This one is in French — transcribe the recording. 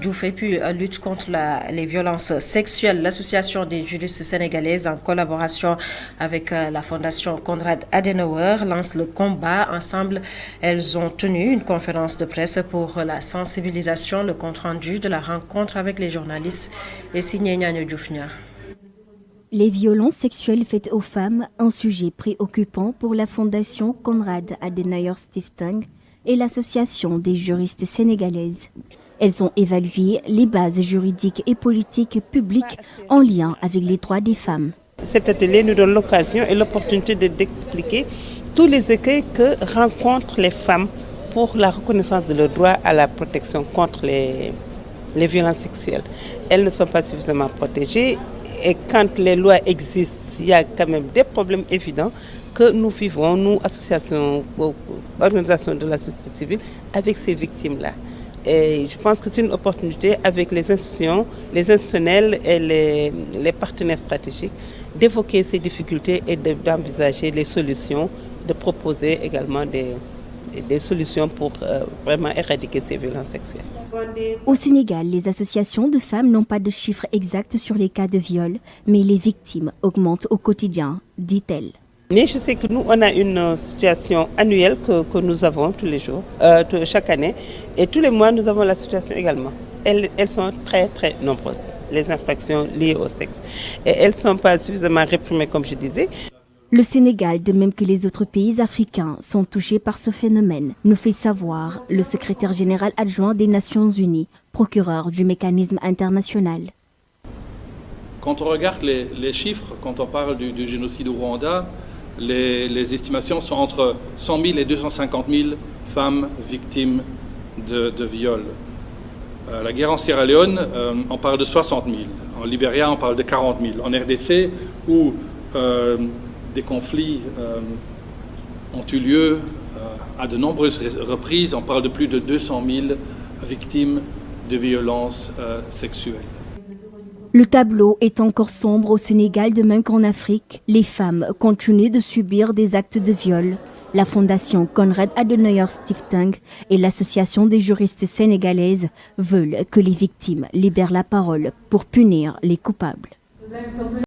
Diouf et puis lutte contre les violences sexuelles. L'association des juristes sénégalaises, en collaboration avec la fondation Konrad Adenauer, lance le combat. Ensemble, elles ont tenu une conférence de presse pour la sensibilisation, le compte-rendu de la rencontre avec les journalistes et signé Nyanya Diouf. Les violences sexuelles faites aux femmes, un sujet préoccupant pour la fondation Konrad Adenauer Stiftung et l'association des juristes sénégalaises. Elles ont évalué les bases juridiques et politiques publiques en lien avec les droits des femmes. Cet atelier nous donne l'occasion et l'opportunité d'expliquer tous les écueils que rencontrent les femmes pour la reconnaissance de leurs droits à la protection contre les violences sexuelles. Elles ne sont pas suffisamment protégées et quand les lois existent, il y a quand même des problèmes évidents que nous vivons, nous, associations, organisations de la société civile, avec ces victimes-là. Et je pense que c'est une opportunité avec les institutions, les institutionnels et les partenaires stratégiques d'évoquer ces difficultés et d'envisager les solutions, de proposer également des solutions pour vraiment éradiquer ces violences sexuelles. Au Sénégal, les associations de femmes n'ont pas de chiffres exacts sur les cas de viol, mais les victimes augmentent au quotidien, dit-elle. Mais je sais que nous, on a une situation annuelle que nous avons tous les jours, chaque année. Et tous les mois, nous avons la situation également. Elles sont très, très nombreuses, les infractions liées au sexe. Et elles ne sont pas suffisamment réprimées, comme je disais. Le Sénégal, de même que les autres pays africains, sont touchés par ce phénomène, nous fait savoir le secrétaire général adjoint des Nations Unies, procureur du mécanisme international. Quand on regarde les chiffres, quand on parle du génocide au Rwanda, les estimations sont entre 100 000 et 250 000 femmes victimes de viol. La guerre en Sierra Leone, on parle de 60 000. En Libéria, on parle de 40 000. En RDC, où des conflits ont eu lieu à de nombreuses reprises, on parle de plus de 200 000 victimes de violences sexuelles. Le tableau est encore sombre au Sénégal, de même qu'en Afrique. Les femmes continuent de subir des actes de viol. La fondation Konrad Adenauer Stiftung et l'association des juristes sénégalaises veulent que les victimes libèrent la parole pour punir les coupables.